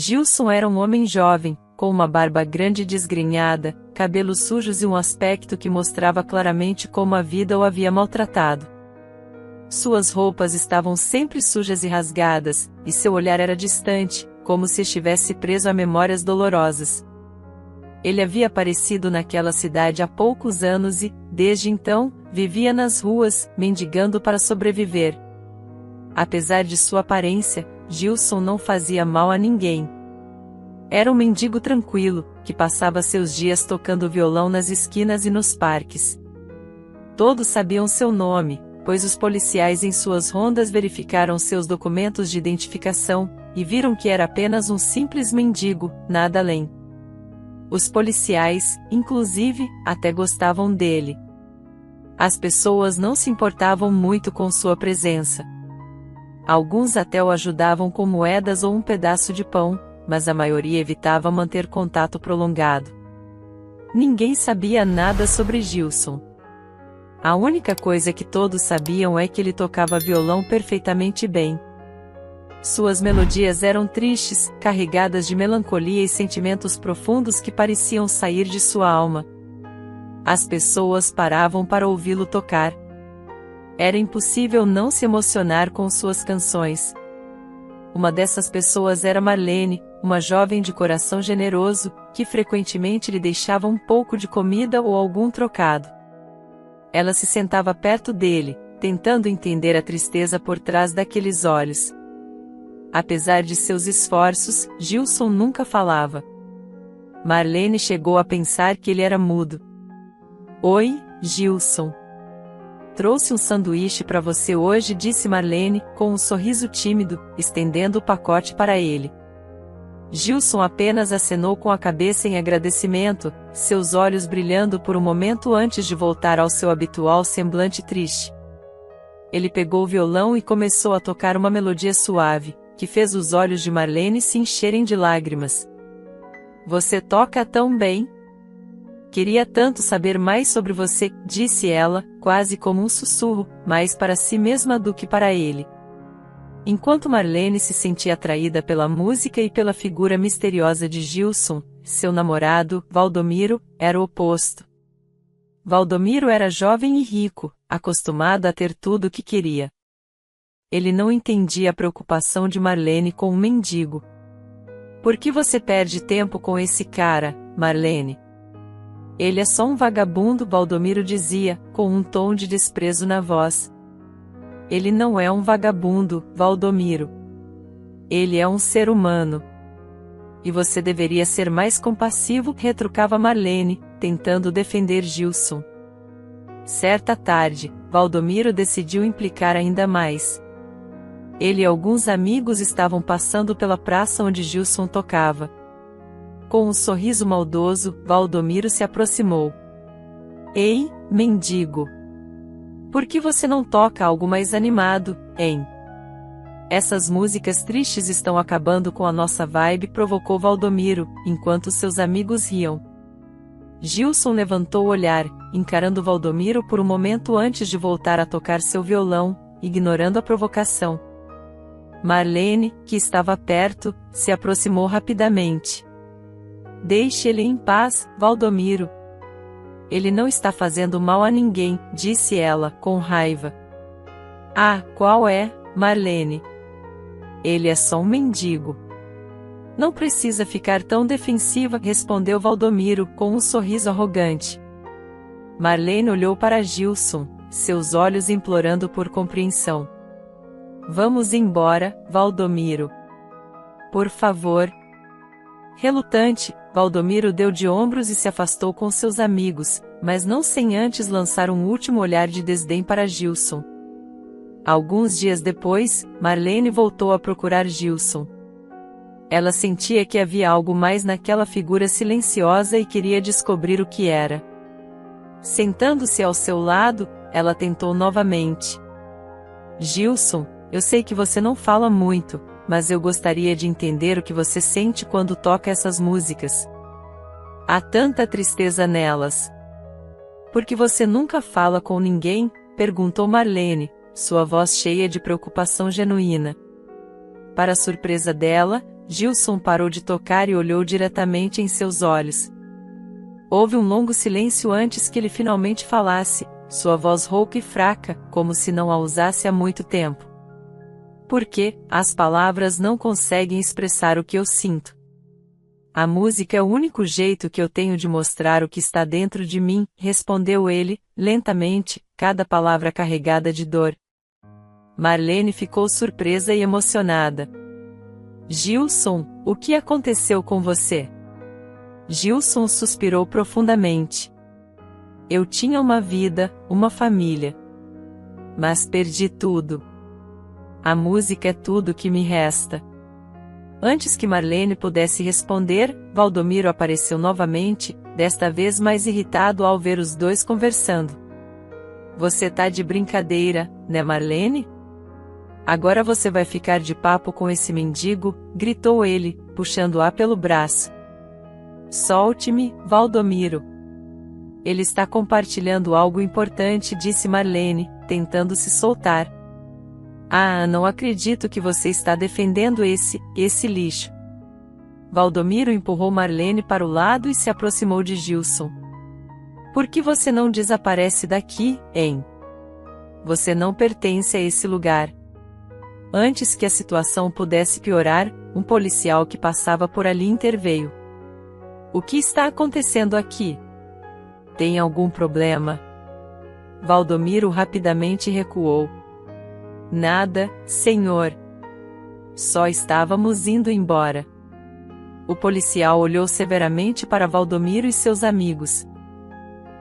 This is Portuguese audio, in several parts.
Gilson era um homem jovem, com uma barba grande e desgrenhada, cabelos sujos e um aspecto que mostrava claramente como a vida o havia maltratado. Suas roupas estavam sempre sujas e rasgadas, e seu olhar era distante, como se estivesse preso a memórias dolorosas. Ele havia aparecido naquela cidade há poucos anos e, desde então, vivia nas ruas, mendigando para sobreviver. Apesar de sua aparência, Gilson não fazia mal a ninguém. Era um mendigo tranquilo, que passava seus dias tocando violão nas esquinas e nos parques. Todos sabiam seu nome, pois os policiais em suas rondas verificaram seus documentos de identificação, e viram que era apenas um simples mendigo, nada além. Os policiais, inclusive, até gostavam dele. As pessoas não se importavam muito com sua presença. Alguns até o ajudavam com moedas ou um pedaço de pão, mas a maioria evitava manter contato prolongado. Ninguém sabia nada sobre Gilson. A única coisa que todos sabiam é que ele tocava violão perfeitamente bem. Suas melodias eram tristes, carregadas de melancolia e sentimentos profundos que pareciam sair de sua alma. As pessoas paravam para ouvi-lo tocar. Era impossível não se emocionar com suas canções. Uma dessas pessoas era Marlene, uma jovem de coração generoso, que frequentemente lhe deixava um pouco de comida ou algum trocado. Ela se sentava perto dele, tentando entender a tristeza por trás daqueles olhos. Apesar de seus esforços, Gilson nunca falava. Marlene chegou a pensar que ele era mudo. "Oi, Gilson. Trouxe um sanduíche para você hoje", disse Marlene, com um sorriso tímido, estendendo o pacote para ele. Gilson apenas acenou com a cabeça em agradecimento, seus olhos brilhando por um momento antes de voltar ao seu habitual semblante triste. Ele pegou o violão e começou a tocar uma melodia suave, que fez os olhos de Marlene se encherem de lágrimas. "Você toca tão bem. Queria tanto saber mais sobre você", disse ela, quase como um sussurro, mais para si mesma do que para ele. Enquanto Marlene se sentia atraída pela música e pela figura misteriosa de Gilson, seu namorado, Valdomiro, era o oposto. Valdomiro era jovem e rico, acostumado a ter tudo o que queria. Ele não entendia a preocupação de Marlene com um mendigo. "Por que você perde tempo com esse cara, Marlene? Ele é só um vagabundo", Valdomiro dizia, com um tom de desprezo na voz. "Ele não é um vagabundo, Valdomiro. Ele é um ser humano. E você deveria ser mais compassivo", retrucava Marlene, tentando defender Gilson. Certa tarde, Valdomiro decidiu implicar ainda mais. Ele e alguns amigos estavam passando pela praça onde Gilson tocava. Com um sorriso maldoso, Valdomiro se aproximou. "Ei, mendigo! Por que você não toca algo mais animado, hein? Essas músicas tristes estão acabando com a nossa vibe", provocou Valdomiro, enquanto seus amigos riam. Gilson levantou o olhar, encarando Valdomiro por um momento antes de voltar a tocar seu violão, ignorando a provocação. Marlene, que estava perto, se aproximou rapidamente. "Deixe ele em paz, Valdomiro. Ele não está fazendo mal a ninguém", disse ela, com raiva. "Ah, qual é, Marlene? Ele é só um mendigo." "Não precisa ficar tão defensiva", respondeu Valdomiro, com um sorriso arrogante. Marlene olhou para Gilson, seus olhos implorando por compreensão. "Vamos embora, Valdomiro. Por favor." Relutante, Valdomiro deu de ombros e se afastou com seus amigos, mas não sem antes lançar um último olhar de desdém para Gilson. Alguns dias depois, Marlene voltou a procurar Gilson. Ela sentia que havia algo mais naquela figura silenciosa e queria descobrir o que era. Sentando-se ao seu lado, ela tentou novamente. "Gilson, eu sei que você não fala muito, mas eu gostaria de entender o que você sente quando toca essas músicas. Há tanta tristeza nelas." "Por que você nunca fala com ninguém?", perguntou Marlene, sua voz cheia de preocupação genuína. Para surpresa dela, Gilson parou de tocar e olhou diretamente em seus olhos. Houve um longo silêncio antes que ele finalmente falasse, sua voz rouca e fraca, como se não a usasse há muito tempo. Porque as palavras não conseguem expressar o que eu sinto. A música é o único jeito que eu tenho de mostrar o que está dentro de mim, respondeu ele, lentamente, cada palavra carregada de dor. Marlene ficou surpresa e emocionada. Gilson, o que aconteceu com você? Gilson suspirou profundamente. Eu tinha uma vida, uma família. Mas perdi tudo. A música é tudo que me resta. Antes que Marlene pudesse responder, Valdomiro apareceu novamente, desta vez mais irritado ao ver os dois conversando. Você tá de brincadeira, né, Marlene? Agora você vai ficar de papo com esse mendigo, gritou ele, puxando-a pelo braço. Solte-me, Valdomiro. Ele está compartilhando algo importante, disse Marlene, tentando se soltar. Ah, não acredito que você está defendendo esse lixo. Valdomiro empurrou Marlene para o lado e se aproximou de Gilson. Por que você não desaparece daqui, hein? Você não pertence a esse lugar. Antes que a situação pudesse piorar, um policial que passava por ali interveio. O que está acontecendo aqui? Tem algum problema? Valdomiro rapidamente recuou. Nada, senhor. Só estávamos indo embora. O policial olhou severamente para Valdomiro e seus amigos.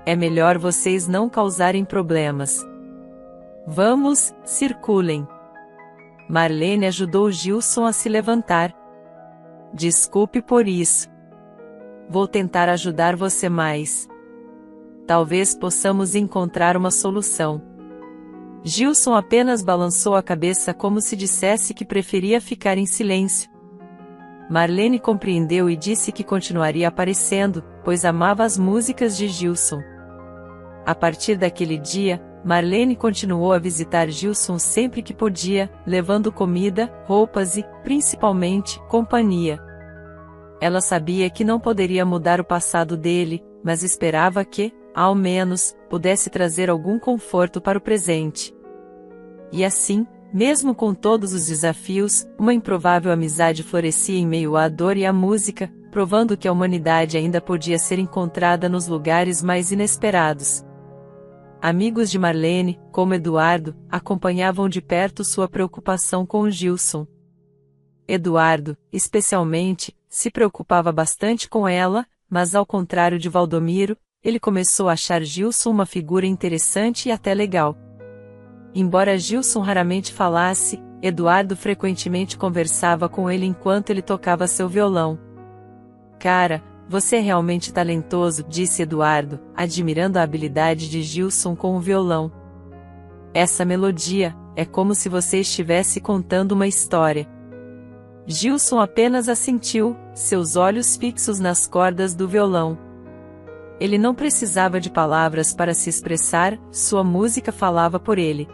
É melhor vocês não causarem problemas. Vamos, circulem. Marlene ajudou Gilson a se levantar. Desculpe por isso. Vou tentar ajudar você mais. Talvez possamos encontrar uma solução. Gilson apenas balançou a cabeça como se dissesse que preferia ficar em silêncio. Marlene compreendeu e disse que continuaria aparecendo, pois amava as músicas de Gilson. A partir daquele dia, Marlene continuou a visitar Gilson sempre que podia, levando comida, roupas e, principalmente, companhia. Ela sabia que não poderia mudar o passado dele, mas esperava que, ao menos, pudesse trazer algum conforto para o presente. E assim, mesmo com todos os desafios, uma improvável amizade florescia em meio à dor e à música, provando que a humanidade ainda podia ser encontrada nos lugares mais inesperados. Amigos de Marlene, como Eduardo, acompanhavam de perto sua preocupação com Gilson. Eduardo, especialmente, se preocupava bastante com ela, mas ao contrário de Valdomiro, ele começou a achar Gilson uma figura interessante e até legal. Embora Gilson raramente falasse, Eduardo frequentemente conversava com ele enquanto ele tocava seu violão. Cara, você é realmente talentoso, disse Eduardo, admirando a habilidade de Gilson com o violão. Essa melodia, é como se você estivesse contando uma história. Gilson apenas assentiu, seus olhos fixos nas cordas do violão. Ele não precisava de palavras para se expressar, sua música falava por ele.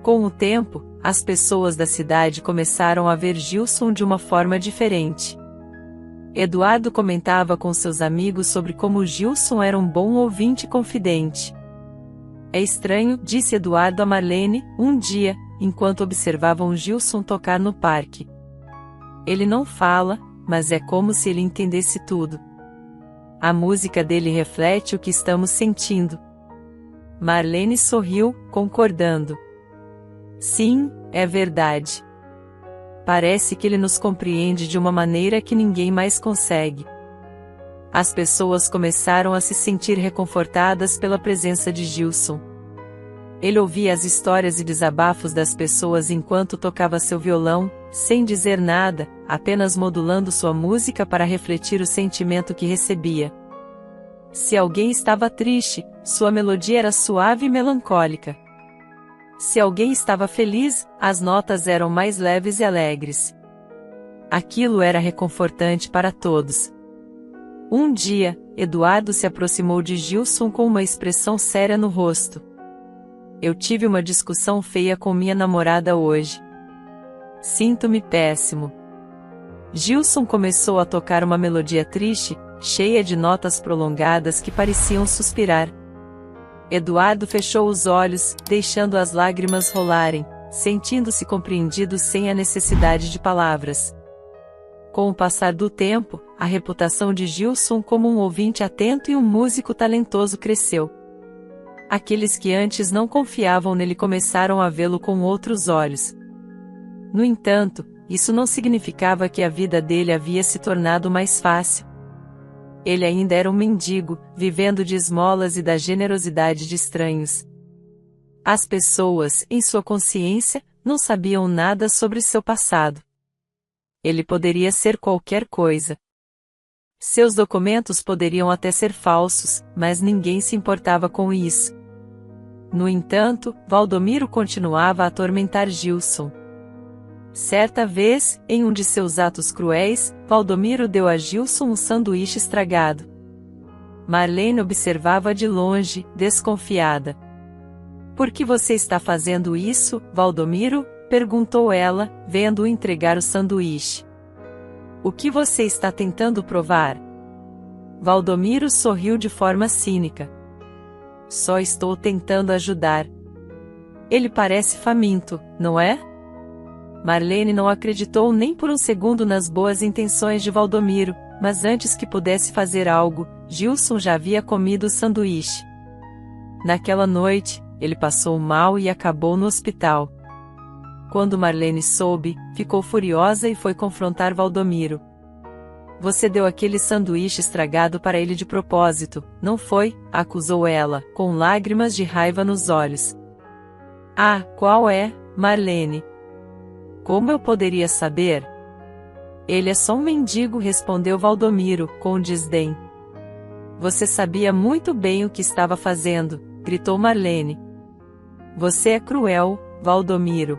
Com o tempo, as pessoas da cidade começaram a ver Gilson de uma forma diferente. Eduardo comentava com seus amigos sobre como Gilson era um bom ouvinte e confidente. É estranho, disse Eduardo a Marlene, um dia, enquanto observavam Gilson tocar no parque. Ele não fala, mas é como se ele entendesse tudo. A música dele reflete o que estamos sentindo. Marlene sorriu, concordando. Sim, é verdade. Parece que ele nos compreende de uma maneira que ninguém mais consegue. As pessoas começaram a se sentir reconfortadas pela presença de Gilson. Ele ouvia as histórias e desabafos das pessoas enquanto tocava seu violão, sem dizer nada, apenas modulando sua música para refletir o sentimento que recebia. Se alguém estava triste, sua melodia era suave e melancólica. Se alguém estava feliz, as notas eram mais leves e alegres. Aquilo era reconfortante para todos. Um dia, Eduardo se aproximou de Gilson com uma expressão séria no rosto. Eu tive uma discussão feia com minha namorada hoje. Sinto-me péssimo. Gilson começou a tocar uma melodia triste, cheia de notas prolongadas que pareciam suspirar. Eduardo fechou os olhos, deixando as lágrimas rolarem, sentindo-se compreendido sem a necessidade de palavras. Com o passar do tempo, a reputação de Gilson como um ouvinte atento e um músico talentoso cresceu. Aqueles que antes não confiavam nele começaram a vê-lo com outros olhos. No entanto, isso não significava que a vida dele havia se tornado mais fácil. Ele ainda era um mendigo, vivendo de esmolas e da generosidade de estranhos. As pessoas, em sua consciência, não sabiam nada sobre seu passado. Ele poderia ser qualquer coisa. Seus documentos poderiam até ser falsos, mas ninguém se importava com isso. No entanto, Valdomiro continuava a atormentar Gilson. Certa vez, em um de seus atos cruéis, Valdomiro deu a Gilson um sanduíche estragado. Marlene observava de longe, desconfiada. "Por que você está fazendo isso, Valdomiro?" perguntou ela, vendo-o entregar o sanduíche. "O que você está tentando provar?" Valdomiro sorriu de forma cínica. "Só estou tentando ajudar." "Ele parece faminto, não é?" Marlene não acreditou nem por um segundo nas boas intenções de Valdomiro, mas antes que pudesse fazer algo, Gilson já havia comido o sanduíche. Naquela noite, ele passou mal e acabou no hospital. Quando Marlene soube, ficou furiosa e foi confrontar Valdomiro. "Você deu aquele sanduíche estragado para ele de propósito, não foi?" acusou ela, com lágrimas de raiva nos olhos. "Ah, qual é, Marlene? Como eu poderia saber?" "Ele é só um mendigo", respondeu Valdomiro, com desdém. "Você sabia muito bem o que estava fazendo", gritou Marlene. "Você é cruel, Valdomiro.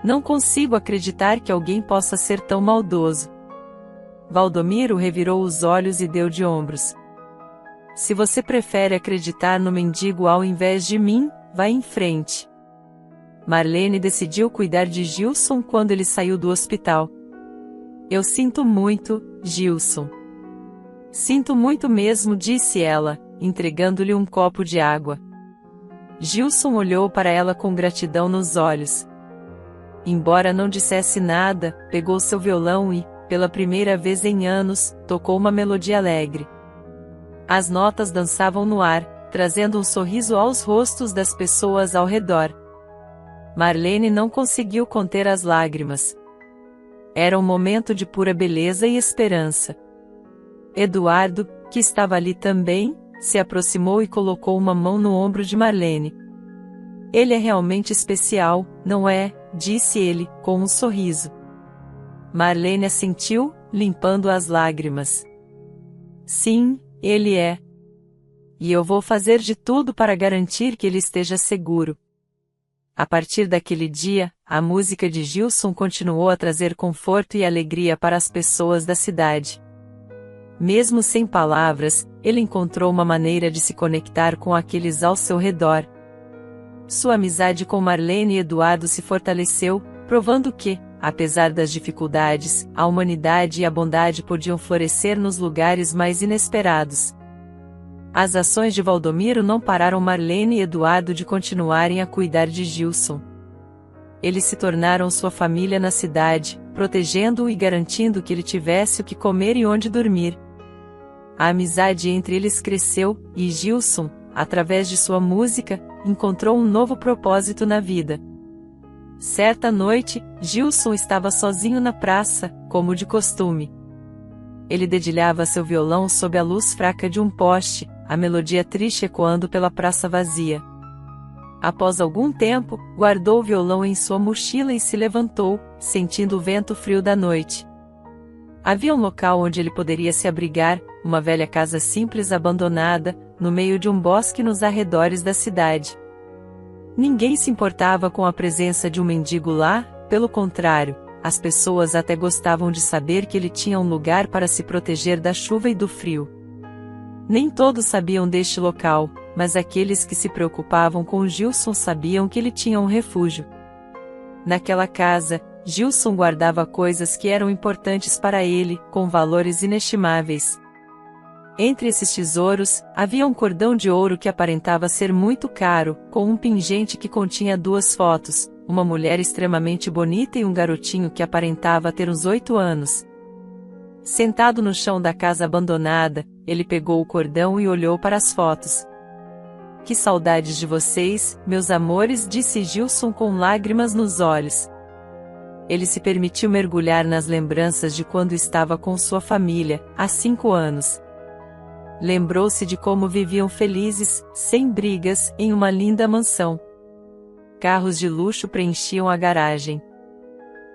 Não consigo acreditar que alguém possa ser tão maldoso." Valdomiro revirou os olhos e deu de ombros. "Se você prefere acreditar no mendigo ao invés de mim, vá em frente." Marlene decidiu cuidar de Gilson quando ele saiu do hospital. "Eu sinto muito, Gilson." "Sinto muito mesmo", disse ela, entregando-lhe um copo de água. Gilson olhou para ela com gratidão nos olhos. Embora não dissesse nada, pegou seu violão e, pela primeira vez em anos, tocou uma melodia alegre. As notas dançavam no ar, trazendo um sorriso aos rostos das pessoas ao redor. Marlene não conseguiu conter as lágrimas. Era um momento de pura beleza e esperança. Eduardo, que estava ali também, se aproximou e colocou uma mão no ombro de Marlene. "Ele é realmente especial, não é?" disse ele, com um sorriso. Marlene assentiu, limpando as lágrimas. "Sim, ele é. E eu vou fazer de tudo para garantir que ele esteja seguro." A partir daquele dia, a música de Gilson continuou a trazer conforto e alegria para as pessoas da cidade. Mesmo sem palavras, ele encontrou uma maneira de se conectar com aqueles ao seu redor. Sua amizade com Marlene e Eduardo se fortaleceu, provando que, apesar das dificuldades, a humanidade e a bondade podiam florescer nos lugares mais inesperados. As ações de Valdomiro não pararam Marlene e Eduardo de continuarem a cuidar de Gilson. Eles se tornaram sua família na cidade, protegendo-o e garantindo que ele tivesse o que comer e onde dormir. A amizade entre eles cresceu, e Gilson, através de sua música, encontrou um novo propósito na vida. Certa noite, Gilson estava sozinho na praça, como de costume. Ele dedilhava seu violão sob a luz fraca de um poste, a melodia triste ecoando pela praça vazia. Após algum tempo, guardou o violão em sua mochila e se levantou, sentindo o vento frio da noite. Havia um local onde ele poderia se abrigar, uma velha casa simples abandonada, no meio de um bosque nos arredores da cidade. Ninguém se importava com a presença de um mendigo lá, pelo contrário, as pessoas até gostavam de saber que ele tinha um lugar para se proteger da chuva e do frio. Nem todos sabiam deste local, mas aqueles que se preocupavam com Gilson sabiam que ele tinha um refúgio. Naquela casa, Gilson guardava coisas que eram importantes para ele, com valores inestimáveis. Entre esses tesouros, havia um cordão de ouro que aparentava ser muito caro, com um pingente que continha 2 fotos, uma mulher extremamente bonita e um garotinho que aparentava ter uns 8 anos. Sentado no chão da casa abandonada, ele pegou o cordão e olhou para as fotos. Que saudades de vocês, meus amores, disse Gilson com lágrimas nos olhos. Ele se permitiu mergulhar nas lembranças de quando estava com sua família, há 5 anos. Lembrou-se de como viviam felizes, sem brigas, em uma linda mansão. Carros de luxo preenchiam a garagem.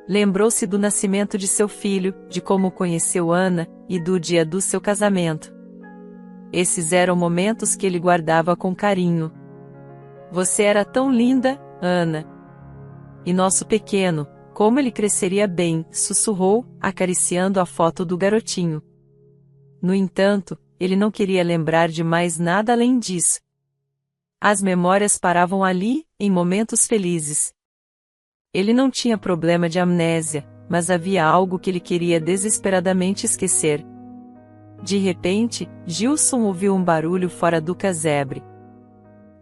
Lembrou-se do nascimento de seu filho, de como conheceu Ana, e do dia do seu casamento. Esses eram momentos que ele guardava com carinho. Você era tão linda, Ana. E nosso pequeno, como ele cresceria bem, sussurrou, acariciando a foto do garotinho. No entanto, ele não queria lembrar de mais nada além disso. As memórias paravam ali, em momentos felizes. Ele não tinha problema de amnésia, mas havia algo que ele queria desesperadamente esquecer. De repente, Gilson ouviu um barulho fora do casebre.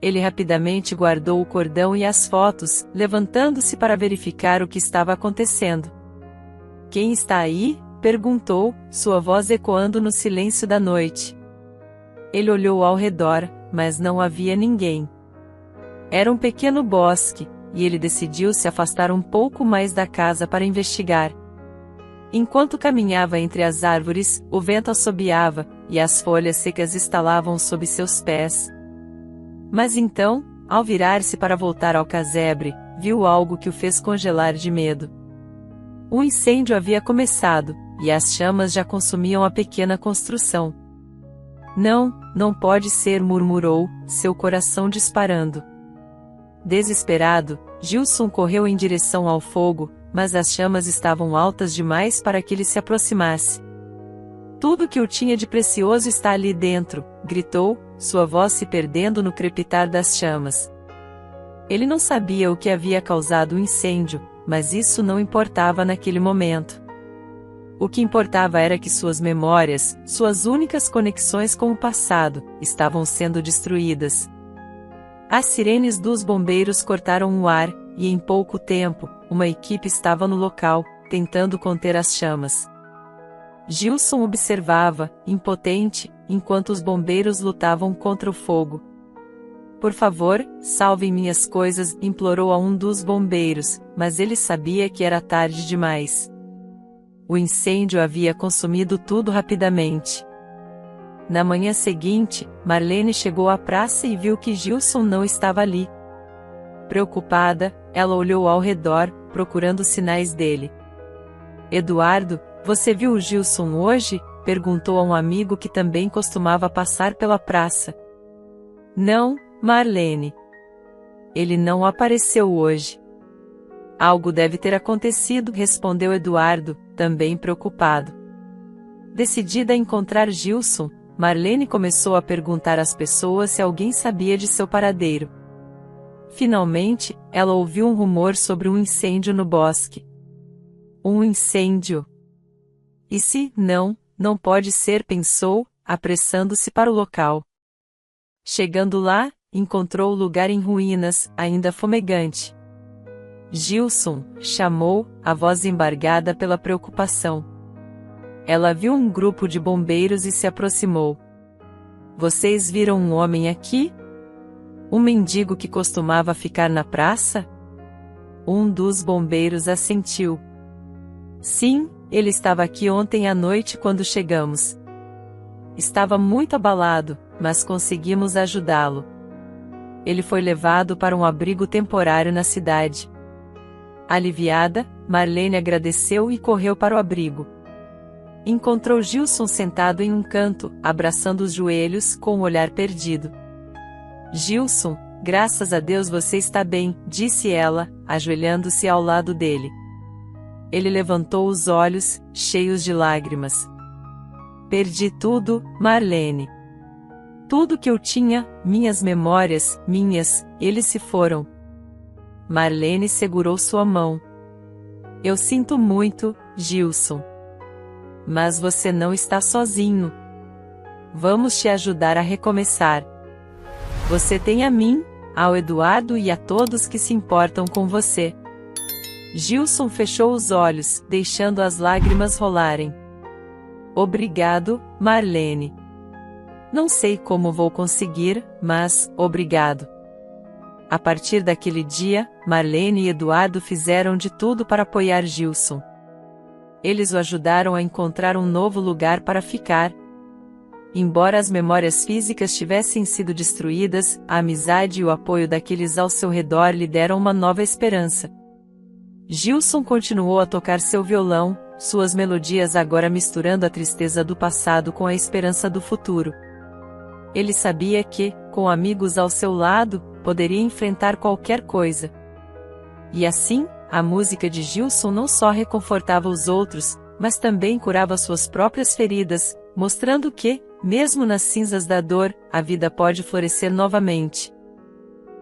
Ele rapidamente guardou o cordão e as fotos, levantando-se para verificar o que estava acontecendo. Quem está aí? Perguntou, sua voz ecoando no silêncio da noite. Ele olhou ao redor, mas não havia ninguém. Era um pequeno bosque, e ele decidiu se afastar um pouco mais da casa para investigar. Enquanto caminhava entre as árvores, o vento assobiava, e as folhas secas estalavam sob seus pés. Mas então, ao virar-se para voltar ao casebre, viu algo que o fez congelar de medo. Um incêndio havia começado, e as chamas já consumiam a pequena construção. Não, não pode ser, murmurou, seu coração disparando. Desesperado, Gilson correu em direção ao fogo, mas as chamas estavam altas demais para que ele se aproximasse. Tudo que eu tinha de precioso está ali dentro, gritou, sua voz se perdendo no crepitar das chamas. Ele não sabia o que havia causado o incêndio, mas isso não importava naquele momento. O que importava era que suas memórias, suas únicas conexões com o passado, estavam sendo destruídas. As sirenes dos bombeiros cortaram o ar, e em pouco tempo, uma equipe estava no local, tentando conter as chamas. Gilson observava, impotente, enquanto os bombeiros lutavam contra o fogo. Por favor, salvem minhas coisas, implorou a um dos bombeiros, mas ele sabia que era tarde demais. O incêndio havia consumido tudo rapidamente. Na manhã seguinte, Marlene chegou à praça e viu que Gilson não estava ali. Preocupada, ela olhou ao redor, procurando sinais dele. Eduardo, você viu o Gilson hoje? Perguntou a um amigo que também costumava passar pela praça. Não, Marlene. Ele não apareceu hoje. Algo deve ter acontecido, respondeu Eduardo, também preocupado. Decidida a encontrar Gilson, Marlene começou a perguntar às pessoas se alguém sabia de seu paradeiro. Finalmente, ela ouviu um rumor sobre um incêndio no bosque. Um incêndio? E se não, não pode ser, pensou, apressando-se para o local. Chegando lá, encontrou o lugar em ruínas, ainda fumegante. Gilson, chamou, a voz embargada pela preocupação. Ela viu um grupo de bombeiros e se aproximou. Vocês viram um homem aqui? Um mendigo que costumava ficar na praça? Um dos bombeiros assentiu. Sim, ele estava aqui ontem à noite quando chegamos. Estava muito abalado, mas conseguimos ajudá-lo. Ele foi levado para um abrigo temporário na cidade. Aliviada, Marlene agradeceu e correu para o abrigo. Encontrou Gilson sentado em um canto, abraçando os joelhos, com um olhar perdido. Gilson, graças a Deus você está bem, disse ela, ajoelhando-se ao lado dele. Ele levantou os olhos, cheios de lágrimas. Perdi tudo, Marlene. Tudo que eu tinha, minhas memórias, eles se foram. Marlene segurou sua mão. Eu sinto muito, Gilson. Mas você não está sozinho. Vamos te ajudar a recomeçar. Você tem a mim, ao Eduardo e a todos que se importam com você. Gilson fechou os olhos, deixando as lágrimas rolarem. Obrigado, Marlene. Não sei como vou conseguir, mas, obrigado. A partir daquele dia, Marlene e Eduardo fizeram de tudo para apoiar Gilson. Eles o ajudaram a encontrar um novo lugar para ficar. Embora as memórias físicas tivessem sido destruídas, a amizade e o apoio daqueles ao seu redor lhe deram uma nova esperança. Gilson continuou a tocar seu violão, suas melodias agora misturando a tristeza do passado com a esperança do futuro. Ele sabia que, com amigos ao seu lado, poderia enfrentar qualquer coisa. E assim, a música de Gilson não só reconfortava os outros, mas também curava suas próprias feridas, mostrando que, mesmo nas cinzas da dor, a vida pode florescer novamente.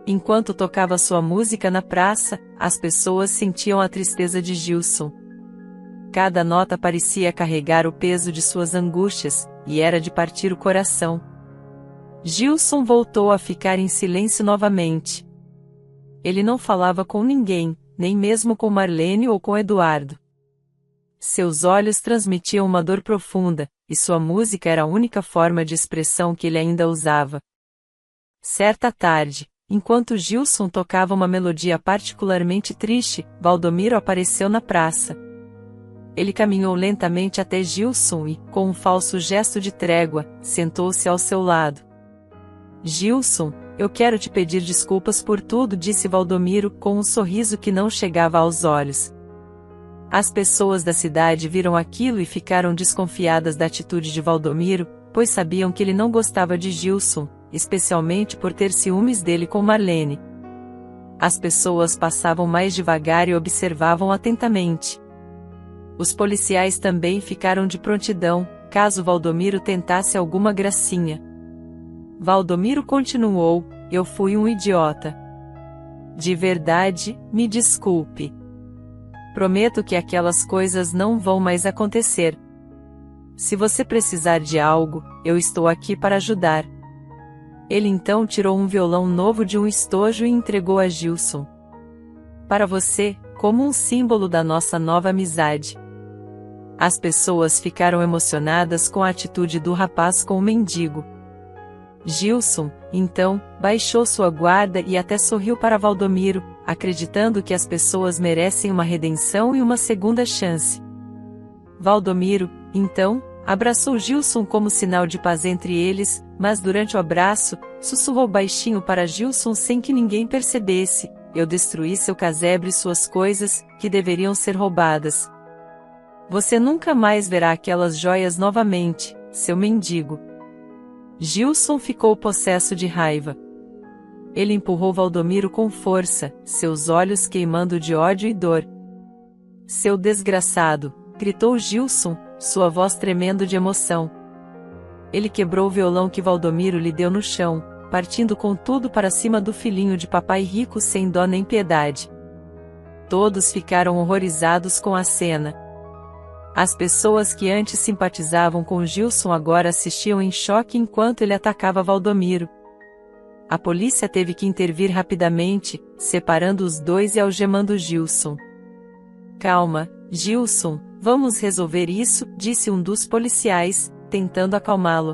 Enquanto tocava sua música na praça, as pessoas sentiam a tristeza de Gilson. Cada nota parecia carregar o peso de suas angústias, e era de partir o coração. Gilson voltou a ficar em silêncio novamente. Ele não falava com ninguém, nem mesmo com Marlene ou com Eduardo. Seus olhos transmitiam uma dor profunda, e sua música era a única forma de expressão que ele ainda usava. Certa tarde, enquanto Gilson tocava uma melodia particularmente triste, Valdomiro apareceu na praça. Ele caminhou lentamente até Gilson e, com um falso gesto de trégua, sentou-se ao seu lado. Gilson, eu quero te pedir desculpas por tudo, disse Valdomiro com um sorriso que não chegava aos olhos. As pessoas da cidade viram aquilo e ficaram desconfiadas da atitude de Valdomiro, pois sabiam que ele não gostava de Gilson, especialmente por ter ciúmes dele com Marlene. As pessoas passavam mais devagar e observavam atentamente. Os policiais também ficaram de prontidão, caso Valdomiro tentasse alguma gracinha. Valdomiro continuou, eu fui um idiota. De verdade, me desculpe. Prometo que aquelas coisas não vão mais acontecer. Se você precisar de algo, eu estou aqui para ajudar. Ele então tirou um violão novo de um estojo e entregou a Gilson. Para você, como um símbolo da nossa nova amizade. As pessoas ficaram emocionadas com a atitude do rapaz com o mendigo. Gilson, então, baixou sua guarda e até sorriu para Valdomiro, acreditando que as pessoas merecem uma redenção e uma segunda chance. Valdomiro, então, abraçou Gilson como sinal de paz entre eles, mas durante o abraço, sussurrou baixinho para Gilson sem que ninguém percebesse, eu destruí seu casebre e suas coisas, que deveriam ser roubadas. Você nunca mais verá aquelas joias novamente, seu mendigo. Gilson ficou possesso de raiva. Ele empurrou Valdomiro com força, seus olhos queimando de ódio e dor. Seu desgraçado, gritou Gilson, sua voz tremendo de emoção. Ele quebrou o violão que Valdomiro lhe deu no chão, partindo com tudo para cima do filhinho de papai rico sem dó nem piedade. Todos ficaram horrorizados com a cena. As pessoas que antes simpatizavam com Gilson agora assistiam em choque enquanto ele atacava Valdomiro. A polícia teve que intervir rapidamente, separando os dois e algemando Gilson. Calma, Gilson, vamos resolver isso, disse um dos policiais, tentando acalmá-lo.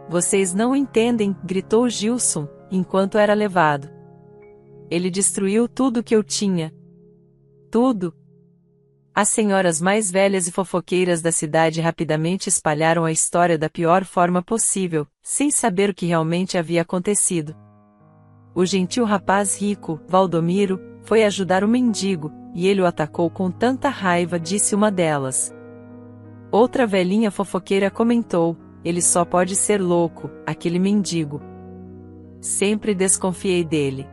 Vocês não entendem, gritou Gilson, enquanto era levado. Ele destruiu tudo que eu tinha. Tudo. As senhoras mais velhas e fofoqueiras da cidade rapidamente espalharam a história da pior forma possível, sem saber o que realmente havia acontecido. O gentil rapaz rico, Valdomiro, foi ajudar o mendigo, e ele o atacou com tanta raiva, disse uma delas. Outra velhinha fofoqueira comentou, ele só pode ser louco, aquele mendigo. Sempre desconfiei dele.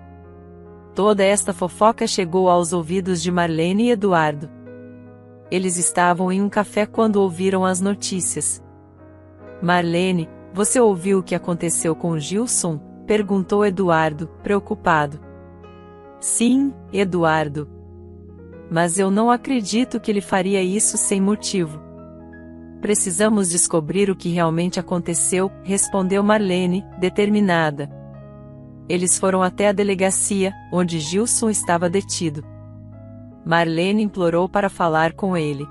Toda esta fofoca chegou aos ouvidos de Marlene e Eduardo. Eles estavam em um café quando ouviram as notícias. Marlene, você ouviu o que aconteceu com Gilson? Perguntou Eduardo, preocupado. Sim, Eduardo. Mas eu não acredito que ele faria isso sem motivo. Precisamos descobrir o que realmente aconteceu, respondeu Marlene, determinada. Eles foram até a delegacia, onde Gilson estava detido. Marlene implorou para falar com ele.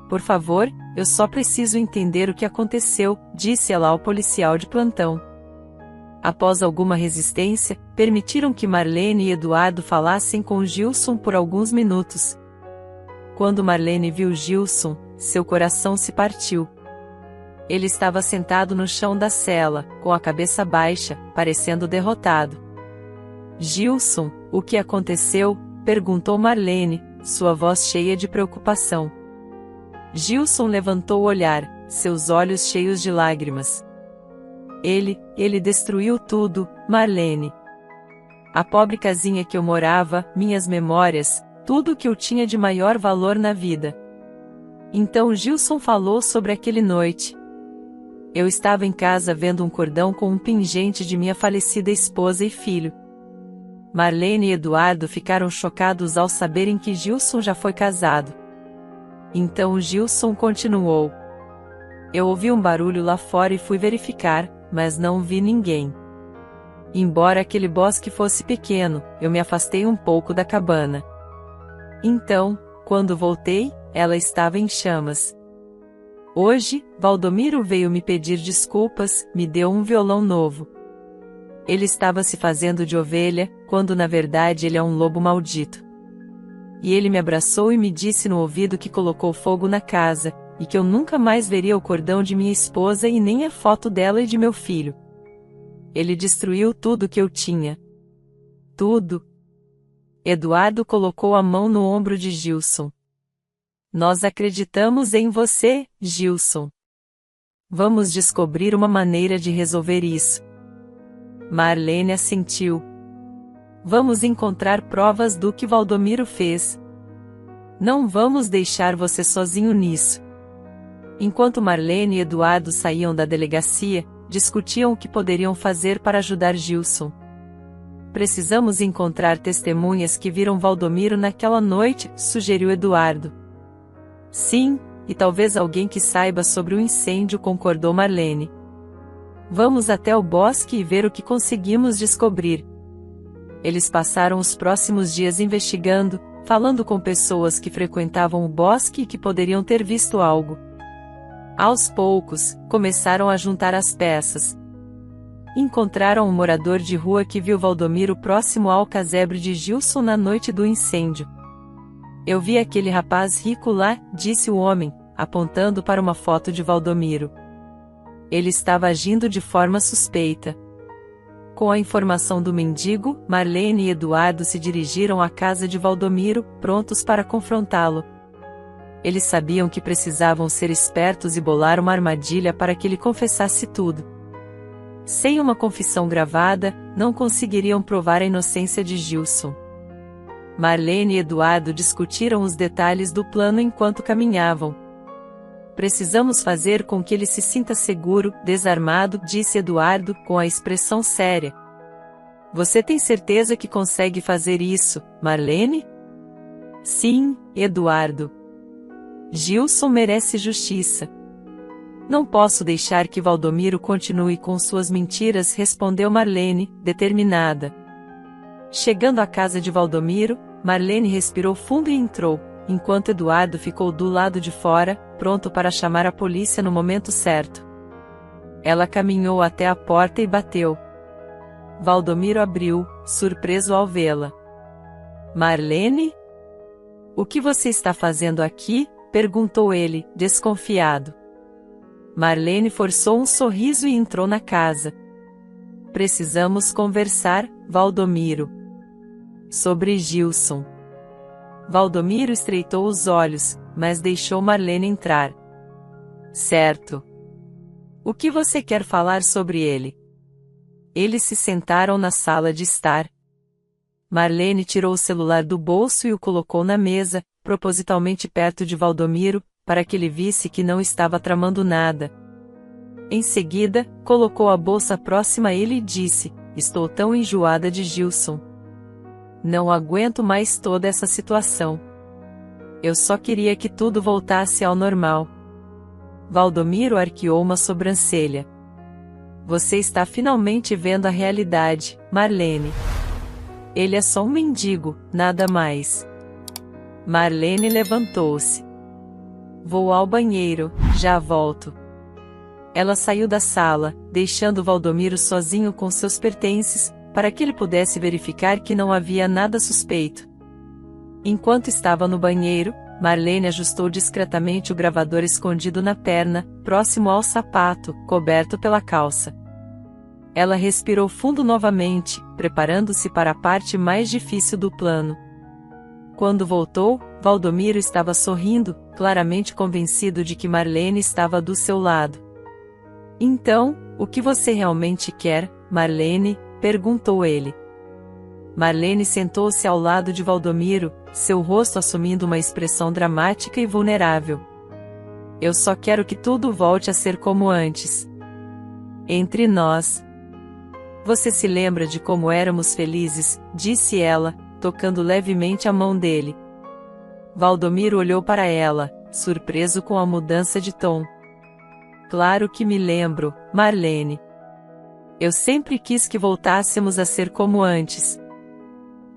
Por favor, eu só preciso entender o que aconteceu, disse ela ao policial de plantão. Após alguma resistência, permitiram que Marlene e Eduardo falassem com Gilson por alguns minutos. Quando Marlene viu Gilson, seu coração se partiu. Ele estava sentado no chão da cela, com a cabeça baixa, parecendo derrotado. Gilson, o que aconteceu? Perguntou Marlene, sua voz cheia de preocupação. Gilson levantou o olhar, seus olhos cheios de lágrimas. Ele destruiu tudo, Marlene. A pobre casinha que eu morava, minhas memórias, tudo que eu tinha de maior valor na vida. Então Gilson falou sobre aquela noite. Eu estava em casa vendo um cordão com um pingente de minha falecida esposa e filho. Marlene e Eduardo ficaram chocados ao saberem que Gilson já foi casado. Então Gilson continuou. Eu ouvi um barulho lá fora e fui verificar, mas não vi ninguém. Embora aquele bosque fosse pequeno, eu me afastei um pouco da cabana. Então, quando voltei, ela estava em chamas. Hoje, Valdomiro veio me pedir desculpas, me deu um violão novo. Ele estava se fazendo de ovelha, quando na verdade ele é um lobo maldito. E ele me abraçou e me disse no ouvido que colocou fogo na casa, e que eu nunca mais veria o cordão de minha esposa e nem a foto dela e de meu filho. Ele destruiu tudo que eu tinha. Tudo. Eduardo colocou a mão no ombro de Gilson. Nós acreditamos em você, Gilson. Vamos descobrir uma maneira de resolver isso. Marlene assentiu. Vamos encontrar provas do que Valdomiro fez. Não vamos deixar você sozinho nisso. Enquanto Marlene e Eduardo saíam da delegacia, discutiam o que poderiam fazer para ajudar Gilson. Precisamos encontrar testemunhas que viram Valdomiro naquela noite, sugeriu Eduardo. Sim, e talvez alguém que saiba sobre o incêndio, concordou Marlene. Vamos até o bosque e ver o que conseguimos descobrir. Eles passaram os próximos dias investigando, falando com pessoas que frequentavam o bosque e que poderiam ter visto algo. Aos poucos, começaram a juntar as peças. Encontraram um morador de rua que viu Valdomiro próximo ao casebre de Gilson na noite do incêndio. Eu vi aquele rapaz rico lá, disse o homem, apontando para uma foto de Valdomiro. Ele estava agindo de forma suspeita. Com a informação do mendigo, Marlene e Eduardo se dirigiram à casa de Valdomiro, prontos para confrontá-lo. Eles sabiam que precisavam ser espertos e bolar uma armadilha para que ele confessasse tudo. Sem uma confissão gravada, não conseguiriam provar a inocência de Gilson. Marlene e Eduardo discutiram os detalhes do plano enquanto caminhavam. Precisamos fazer com que ele se sinta seguro, desarmado, disse Eduardo, com a expressão séria. Você tem certeza que consegue fazer isso, Marlene? Sim, Eduardo. Gilson merece justiça. Não posso deixar que Valdomiro continue com suas mentiras, respondeu Marlene, determinada. Chegando à casa de Valdomiro, Marlene respirou fundo e entrou, enquanto Eduardo ficou do lado de fora, pronto para chamar a polícia no momento certo. Ela caminhou até a porta e bateu. Valdomiro abriu, surpreso ao vê-la. Marlene? O que você está fazendo aqui? Perguntou ele, desconfiado. Marlene forçou um sorriso e entrou na casa. Precisamos conversar, Valdomiro. Sobre Gilson. Valdomiro estreitou os olhos, mas deixou Marlene entrar. Certo. O que você quer falar sobre ele? Eles se sentaram na sala de estar. Marlene tirou o celular do bolso e o colocou na mesa, propositalmente perto de Valdomiro, para que ele visse que não estava tramando nada. Em seguida, colocou a bolsa próxima a ele e disse: Estou tão enjoada de Gilson. Não aguento mais toda essa situação. Eu só queria que tudo voltasse ao normal. Valdomiro arqueou uma sobrancelha. Você está finalmente vendo a realidade, Marlene. Ele é só um mendigo, nada mais. Marlene levantou-se. Vou ao banheiro, já volto. Ela saiu da sala, deixando Valdomiro sozinho com seus pertences, para que ele pudesse verificar que não havia nada suspeito. Enquanto estava no banheiro, Marlene ajustou discretamente o gravador escondido na perna, próximo ao sapato, coberto pela calça. Ela respirou fundo novamente, preparando-se para a parte mais difícil do plano. Quando voltou, Valdomiro estava sorrindo, claramente convencido de que Marlene estava do seu lado. Então, o que você realmente quer, Marlene? Perguntou ele. Marlene sentou-se ao lado de Valdomiro, seu rosto assumindo uma expressão dramática e vulnerável. Eu só quero que tudo volte a ser como antes. Entre nós. Você se lembra de como éramos felizes, disse ela, tocando levemente a mão dele. Valdomiro olhou para ela, surpreso com a mudança de tom. Claro que me lembro, Marlene. Eu sempre quis que voltássemos a ser como antes.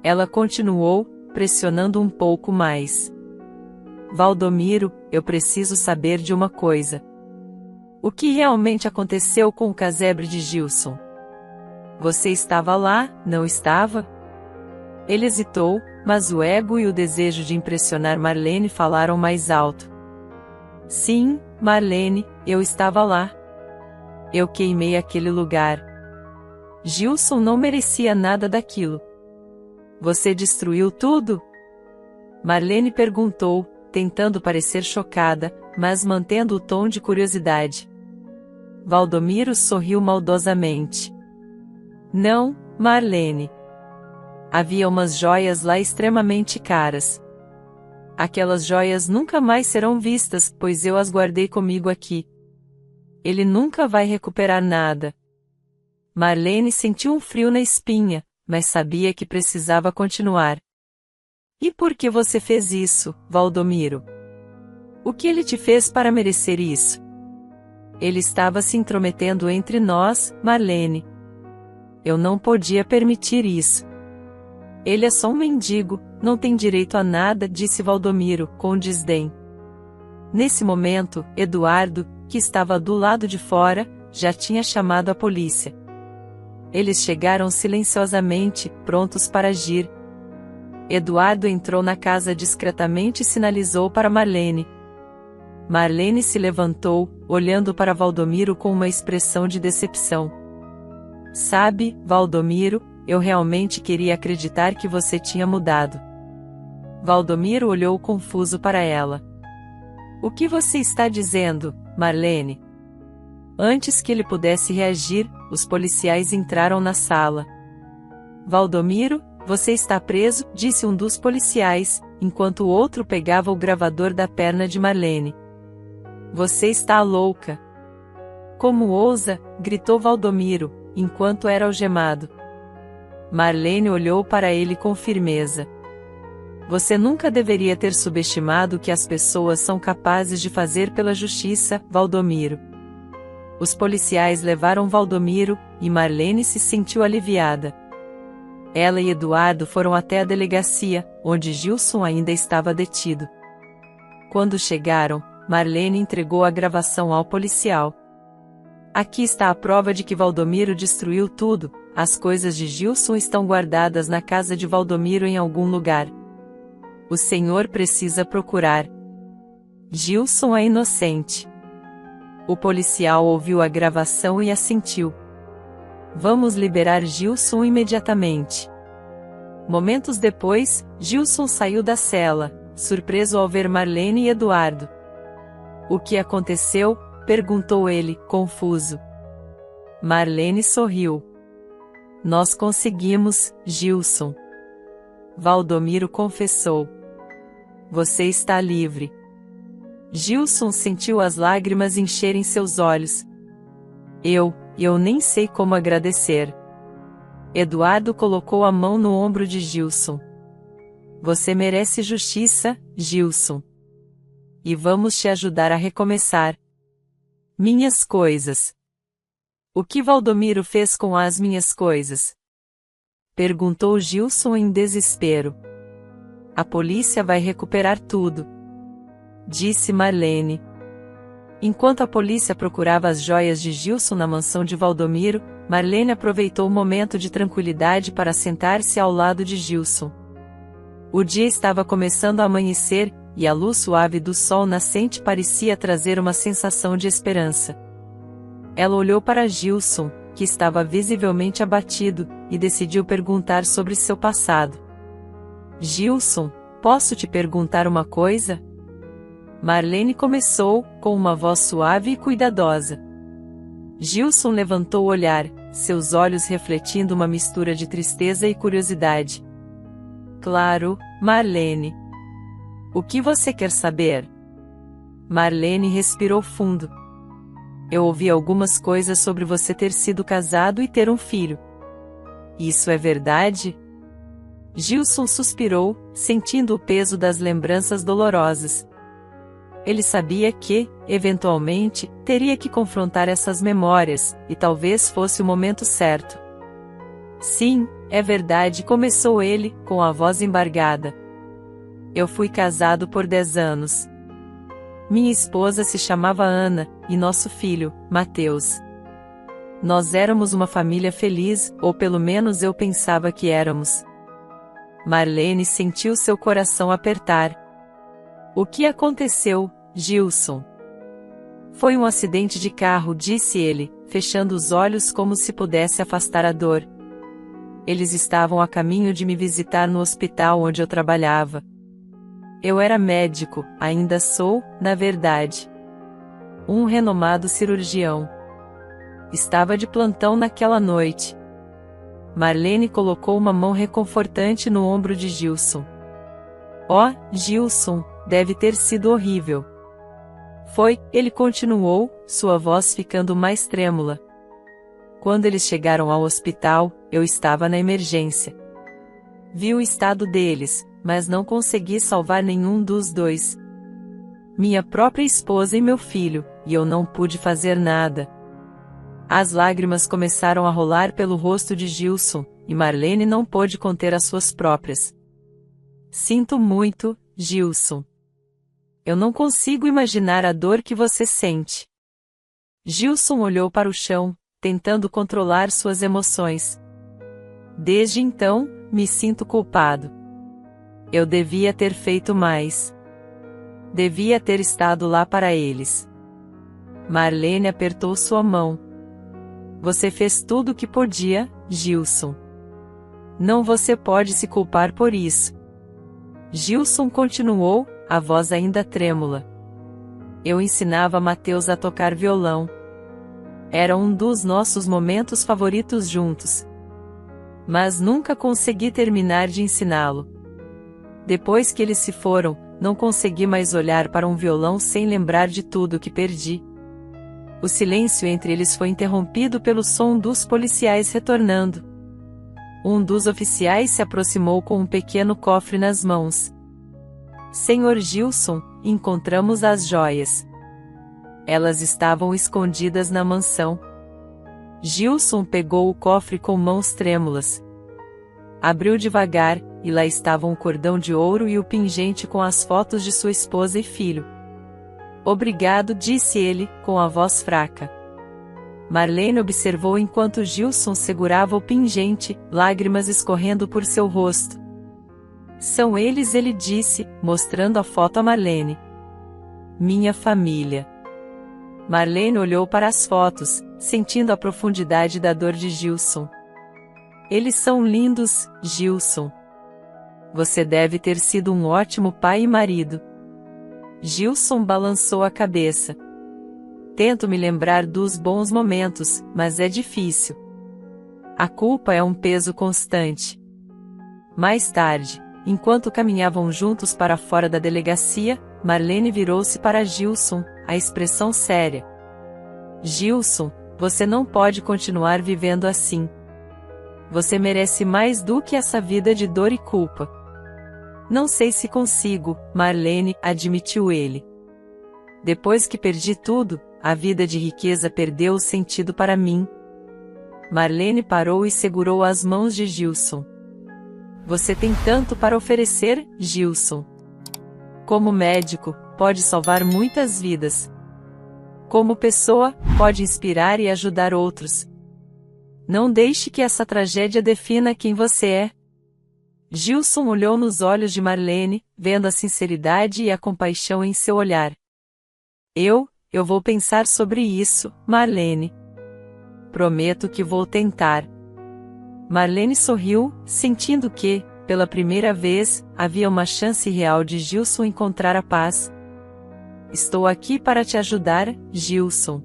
Ela continuou, pressionando um pouco mais. Valdomiro, eu preciso saber de uma coisa. O que realmente aconteceu com o casebre de Gilson? Você estava lá, não estava? Ele hesitou, mas o ego e o desejo de impressionar Marlene falaram mais alto. Sim, Marlene, eu estava lá. Eu queimei aquele lugar. Gilson não merecia nada daquilo. Você destruiu tudo? Marlene perguntou, tentando parecer chocada, mas mantendo o tom de curiosidade. Valdomiro sorriu maldosamente. Não, Marlene. Havia umas joias lá extremamente caras. Aquelas joias nunca mais serão vistas, pois eu as guardei comigo aqui. Ele nunca vai recuperar nada. Marlene sentiu um frio na espinha, mas sabia que precisava continuar. E por que você fez isso, Valdomiro? O que ele te fez para merecer isso? Ele estava se intrometendo entre nós, Marlene. Eu não podia permitir isso. Ele é só um mendigo, não tem direito a nada, disse Valdomiro, com desdém. Nesse momento, Eduardo, que estava do lado de fora, já tinha chamado a polícia. Eles chegaram silenciosamente, prontos para agir. Eduardo entrou na casa discretamente e sinalizou para Marlene. Marlene se levantou, olhando para Valdomiro com uma expressão de decepção. Sabe, Valdomiro, eu realmente queria acreditar que você tinha mudado. Valdomiro olhou confuso para ela. O que você está dizendo, Marlene? Antes que ele pudesse reagir, os policiais entraram na sala. Valdomiro, você está preso, disse um dos policiais, enquanto o outro pegava o gravador da perna de Marlene. Você está louca. Como ousa, gritou Valdomiro, enquanto era algemado. Marlene olhou para ele com firmeza. Você nunca deveria ter subestimado o que as pessoas são capazes de fazer pela justiça, Valdomiro. Os policiais levaram Valdomiro, e Marlene se sentiu aliviada. Ela e Eduardo foram até a delegacia, onde Gilson ainda estava detido. Quando chegaram, Marlene entregou a gravação ao policial. Aqui está a prova de que Valdomiro destruiu tudo, as coisas de Gilson estão guardadas na casa de Valdomiro em algum lugar. O senhor precisa procurar. Gilson é inocente. O policial ouviu a gravação e assentiu. Vamos liberar Gilson imediatamente. Momentos depois, Gilson saiu da cela, surpreso ao ver Marlene e Eduardo. O que aconteceu? Perguntou ele, confuso. Marlene sorriu. Nós conseguimos, Gilson. Valdomiro confessou. Você está livre. Gilson sentiu as lágrimas encherem seus olhos. Eu nem sei como agradecer. Eduardo colocou a mão no ombro de Gilson. Você merece justiça, Gilson. E vamos te ajudar a recomeçar. Minhas coisas. O que Valdomiro fez com as minhas coisas? Perguntou Gilson em desespero. A polícia vai recuperar tudo, disse Marlene. Enquanto a polícia procurava as joias de Gilson na mansão de Valdomiro, Marlene aproveitou o momento de tranquilidade para sentar-se ao lado de Gilson. O dia estava começando a amanhecer, e a luz suave do sol nascente parecia trazer uma sensação de esperança. Ela olhou para Gilson, que estava visivelmente abatido, e decidiu perguntar sobre seu passado. Gilson, posso te perguntar uma coisa? Marlene começou, com uma voz suave e cuidadosa. Gilson levantou o olhar, seus olhos refletindo uma mistura de tristeza e curiosidade. Claro, Marlene. O que você quer saber? Marlene respirou fundo. Eu ouvi algumas coisas sobre você ter sido casado e ter um filho. Isso é verdade? Gilson suspirou, sentindo o peso das lembranças dolorosas. Ele sabia que, eventualmente, teria que confrontar essas memórias, e talvez fosse o momento certo. Sim, é verdade, começou ele, com a voz embargada. Eu fui casado por 10 anos. Minha esposa se chamava Ana, e nosso filho, Mateus. Nós éramos uma família feliz, ou pelo menos eu pensava que éramos. Marlene sentiu seu coração apertar. O que aconteceu, Gilson? Foi um acidente de carro, disse ele, fechando os olhos como se pudesse afastar a dor. Eles estavam a caminho de me visitar no hospital onde eu trabalhava. Eu era médico, ainda sou, na verdade. Um renomado cirurgião. Estava de plantão naquela noite. Marlene colocou uma mão reconfortante no ombro de Gilson. Oh, Gilson, deve ter sido horrível. Foi, ele continuou, sua voz ficando mais trêmula. Quando eles chegaram ao hospital, eu estava na emergência. Vi o estado deles, mas não consegui salvar nenhum dos dois. Minha própria esposa e meu filho, e eu não pude fazer nada. As lágrimas começaram a rolar pelo rosto de Gilson, e Marlene não pôde conter as suas próprias. Sinto muito, Gilson. Eu não consigo imaginar a dor que você sente. Gilson olhou para o chão, tentando controlar suas emoções. Desde então, me sinto culpado. Eu devia ter feito mais. Devia ter estado lá para eles. Marlene apertou sua mão. Você fez tudo o que podia, Gilson. Não, você pode se culpar por isso. Gilson continuou, a voz ainda trêmula. Eu ensinava Mateus a tocar violão. Era um dos nossos momentos favoritos juntos. Mas nunca consegui terminar de ensiná-lo. Depois que eles se foram, não consegui mais olhar para um violão sem lembrar de tudo que perdi. O silêncio entre eles foi interrompido pelo som dos policiais retornando. Um dos oficiais se aproximou com um pequeno cofre nas mãos. Senhor Gilson, encontramos as joias. Elas estavam escondidas na mansão. Gilson pegou o cofre com mãos trêmulas. Abriu devagar, e lá estavam o cordão de ouro e o pingente com as fotos de sua esposa e filho. Obrigado, disse ele, com a voz fraca. Marlene observou enquanto Gilson segurava o pingente, lágrimas escorrendo por seu rosto. São eles, ele disse, mostrando a foto a Marlene. Minha família. Marlene olhou para as fotos, sentindo a profundidade da dor de Gilson. Eles são lindos, Gilson. Você deve ter sido um ótimo pai e marido. Gilson balançou a cabeça. Tento me lembrar dos bons momentos, mas é difícil. A culpa é um peso constante. Mais tarde, enquanto caminhavam juntos para fora da delegacia, Marlene virou-se para Gilson, a expressão séria. Gilson, você não pode continuar vivendo assim. Você merece mais do que essa vida de dor e culpa. Não sei se consigo, Marlene, admitiu ele. Depois que perdi tudo, a vida de riqueza perdeu o sentido para mim. Marlene parou e segurou as mãos de Gilson. Você tem tanto para oferecer, Gilson. Como médico, pode salvar muitas vidas. Como pessoa, pode inspirar e ajudar outros. Não deixe que essa tragédia defina quem você é. Gilson olhou nos olhos de Marlene, vendo a sinceridade e a compaixão em seu olhar. Eu vou pensar sobre isso, Marlene. Prometo que vou tentar. Marlene sorriu, sentindo que, pela primeira vez, havia uma chance real de Gilson encontrar a paz. Estou aqui para te ajudar, Gilson.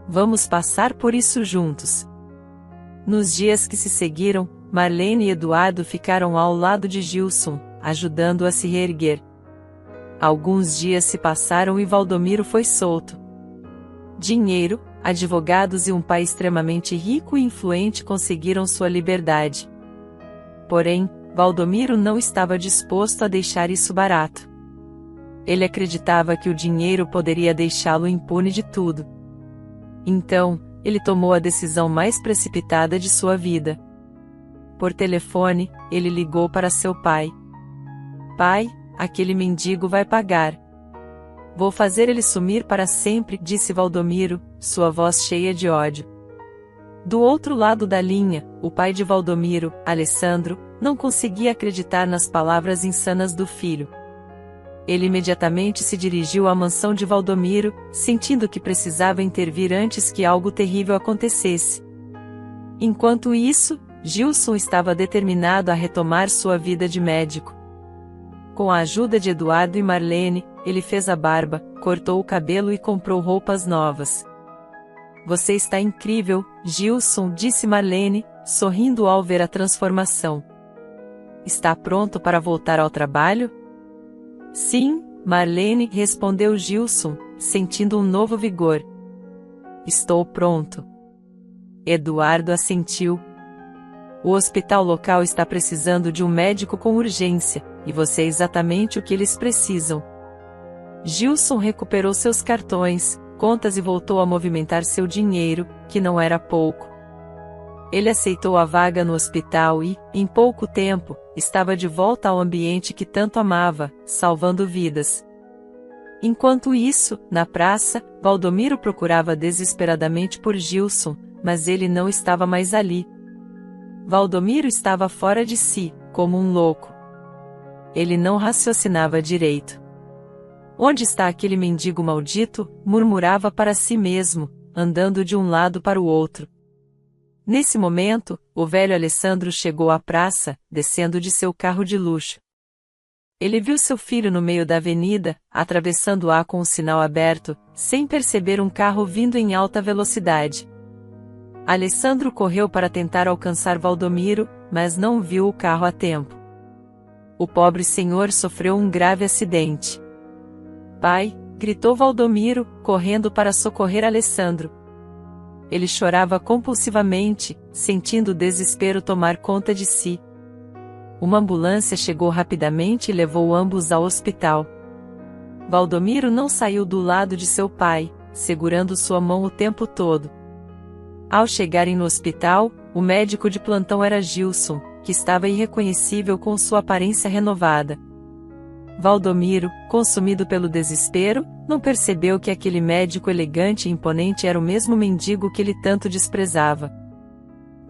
Vamos passar por isso juntos. Nos dias que se seguiram, Marlene e Eduardo ficaram ao lado de Gilson, ajudando-o a se reerguer. Alguns dias se passaram e Valdomiro foi solto. Dinheiro, advogados e um pai extremamente rico e influente conseguiram sua liberdade. Porém, Valdomiro não estava disposto a deixar isso barato. Ele acreditava que o dinheiro poderia deixá-lo impune de tudo. Então, ele tomou a decisão mais precipitada de sua vida. Por telefone, ele ligou para seu pai. Pai, aquele mendigo vai pagar. Vou fazer ele sumir para sempre, disse Valdomiro, sua voz cheia de ódio. Do outro lado da linha, o pai de Valdomiro, Alessandro, não conseguia acreditar nas palavras insanas do filho. Ele imediatamente se dirigiu à mansão de Valdomiro, sentindo que precisava intervir antes que algo terrível acontecesse. Enquanto isso, Gilson estava determinado a retomar sua vida de médico. Com a ajuda de Eduardo e Marlene, ele fez a barba, cortou o cabelo e comprou roupas novas. Você está incrível, Gilson, disse Marlene, sorrindo ao ver a transformação. Está pronto para voltar ao trabalho? Sim, Marlene, respondeu Gilson, sentindo um novo vigor. Estou pronto. Eduardo assentiu. O hospital local está precisando de um médico com urgência, e você é exatamente o que eles precisam. Gilson recuperou seus cartões, contas e voltou a movimentar seu dinheiro, que não era pouco. Ele aceitou a vaga no hospital e, em pouco tempo, estava de volta ao ambiente que tanto amava, salvando vidas. Enquanto isso, na praça, Valdomiro procurava desesperadamente por Gilson, mas ele não estava mais ali. Valdomiro estava fora de si, como um louco. Ele não raciocinava direito. Onde está aquele mendigo maldito? Murmurava para si mesmo, andando de um lado para o outro. Nesse momento, o velho Alessandro chegou à praça, descendo de seu carro de luxo. Ele viu seu filho no meio da avenida, atravessando-a com o sinal aberto, sem perceber um carro vindo em alta velocidade. Alessandro correu para tentar alcançar Valdomiro, mas não viu o carro a tempo. O pobre senhor sofreu um grave acidente. Pai, gritou Valdomiro, correndo para socorrer Alessandro. Ele chorava compulsivamente, sentindo o desespero tomar conta de si. Uma ambulância chegou rapidamente e levou ambos ao hospital. Valdomiro não saiu do lado de seu pai, segurando sua mão o tempo todo. Ao chegarem no hospital, o médico de plantão era Gilson, que estava irreconhecível com sua aparência renovada. Valdomiro, consumido pelo desespero, não percebeu que aquele médico elegante e imponente era o mesmo mendigo que ele tanto desprezava.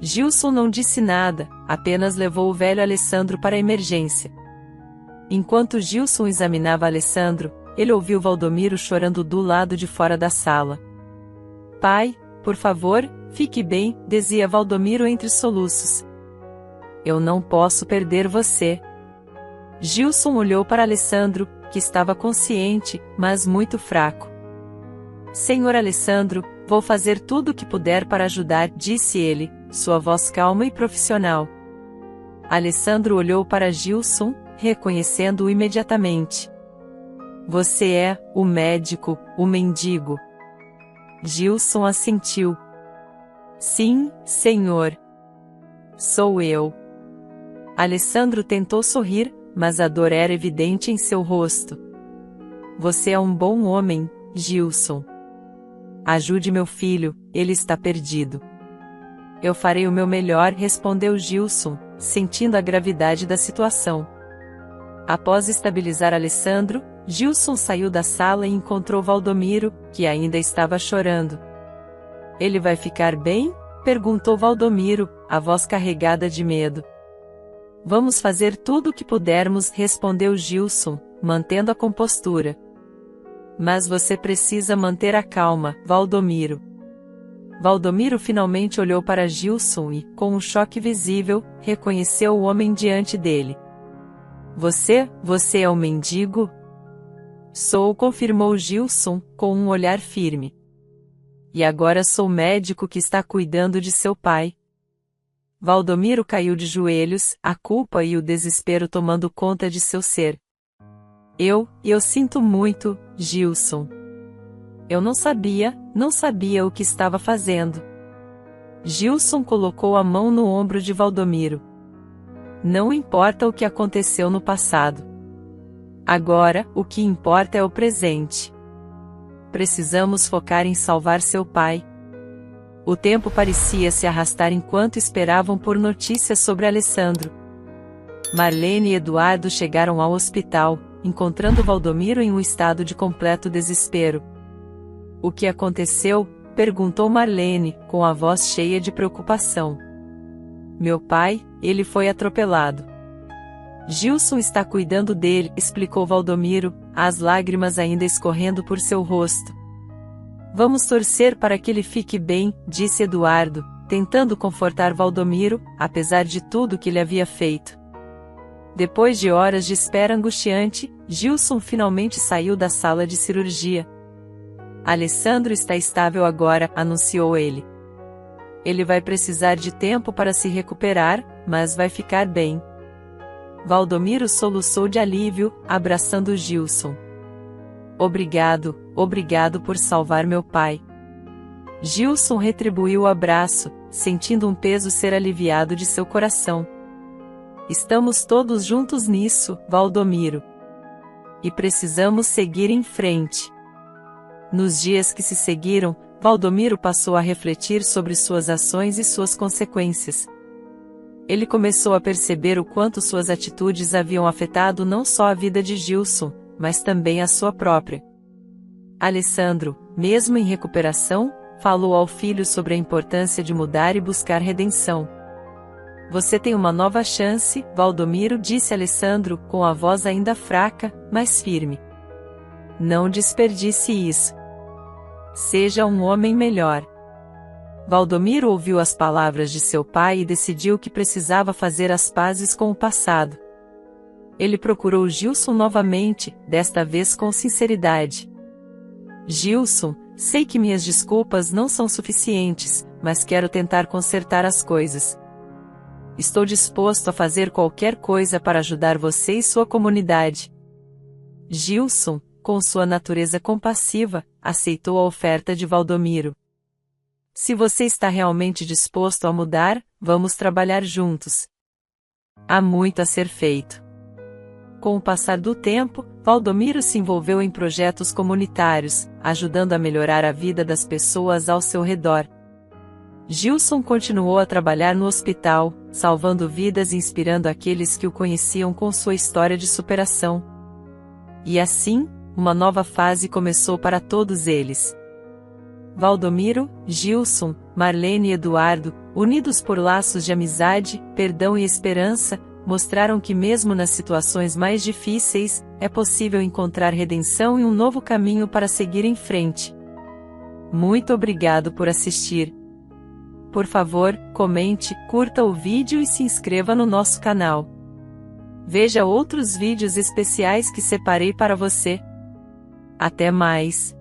Gilson não disse nada, apenas levou o velho Alessandro para a emergência. Enquanto Gilson examinava Alessandro, ele ouviu Valdomiro chorando do lado de fora da sala. Pai, por favor, fique bem, dizia Valdomiro entre soluços. Eu não posso perder você. Gilson olhou para Alessandro, que estava consciente, mas muito fraco. Senhor Alessandro, vou fazer tudo o que puder para ajudar, disse ele, sua voz calma e profissional. Alessandro olhou para Gilson, reconhecendo-o imediatamente. Você é o médico, o mendigo. Gilson assentiu. Sim, senhor. Sou eu. Alessandro tentou sorrir, mas a dor era evidente em seu rosto. Você é um bom homem, Gilson. Ajude meu filho, ele está perdido. Eu farei o meu melhor, respondeu Gilson, sentindo a gravidade da situação. Após estabilizar Alessandro, Gilson saiu da sala e encontrou Valdomiro, que ainda estava chorando. Ele vai ficar bem? Perguntou Valdomiro, a voz carregada de medo. Vamos fazer tudo o que pudermos, respondeu Gilson, mantendo a compostura. Mas você precisa manter a calma, Valdomiro. Valdomiro finalmente olhou para Gilson e, com um choque visível, reconheceu o homem diante dele. Você é o mendigo? Sou, confirmou Gilson, com um olhar firme. E agora sou o médico que está cuidando de seu pai. Valdomiro caiu de joelhos, a culpa e o desespero tomando conta de seu ser. Eu sinto muito, Gilson. Eu não sabia o que estava fazendo. Gilson colocou a mão no ombro de Valdomiro. Não importa o que aconteceu no passado. Agora, o que importa é o presente. Precisamos focar em salvar seu pai. O tempo parecia se arrastar enquanto esperavam por notícias sobre Alessandro. Marlene e Eduardo chegaram ao hospital, encontrando Valdomiro em um estado de completo desespero. O que aconteceu? Perguntou Marlene, com a voz cheia de preocupação. Meu pai, ele foi atropelado. Gilson está cuidando dele, explicou Valdomiro, as lágrimas ainda escorrendo por seu rosto. Vamos torcer para que ele fique bem, disse Eduardo, tentando confortar Valdomiro, apesar de tudo que ele havia feito. Depois de horas de espera angustiante, Gilson finalmente saiu da sala de cirurgia. Alessandro está estável agora, anunciou ele. Ele vai precisar de tempo para se recuperar, mas vai ficar bem. Valdomiro soluçou de alívio, abraçando Gilson. Obrigado por salvar meu pai. Gilson retribuiu o abraço, sentindo um peso ser aliviado de seu coração. Estamos todos juntos nisso, Valdomiro. E precisamos seguir em frente. Nos dias que se seguiram, Valdomiro passou a refletir sobre suas ações e suas consequências. Ele começou a perceber o quanto suas atitudes haviam afetado não só a vida de Gilson, mas também a sua própria. Alessandro, mesmo em recuperação, falou ao filho sobre a importância de mudar e buscar redenção. Você tem uma nova chance, Valdomiro, disse Alessandro, com a voz ainda fraca, mas firme. Não desperdice isso. Seja um homem melhor. Valdomiro ouviu as palavras de seu pai e decidiu que precisava fazer as pazes com o passado. Ele procurou Gilson novamente, desta vez com sinceridade. Gilson, sei que minhas desculpas não são suficientes, mas quero tentar consertar as coisas. Estou disposto a fazer qualquer coisa para ajudar você e sua comunidade. Gilson, com sua natureza compassiva, aceitou a oferta de Valdomiro. Se você está realmente disposto a mudar, vamos trabalhar juntos. Há muito a ser feito. Com o passar do tempo, Valdomiro se envolveu em projetos comunitários, ajudando a melhorar a vida das pessoas ao seu redor. Gilson continuou a trabalhar no hospital, salvando vidas e inspirando aqueles que o conheciam com sua história de superação. E assim, uma nova fase começou para todos eles. Valdomiro, Gilson, Marlene e Eduardo, unidos por laços de amizade, perdão e esperança, mostraram que mesmo nas situações mais difíceis, é possível encontrar redenção e um novo caminho para seguir em frente. Muito obrigado por assistir. Por favor, comente, curta o vídeo e se inscreva no nosso canal. Veja outros vídeos especiais que separei para você. Até mais!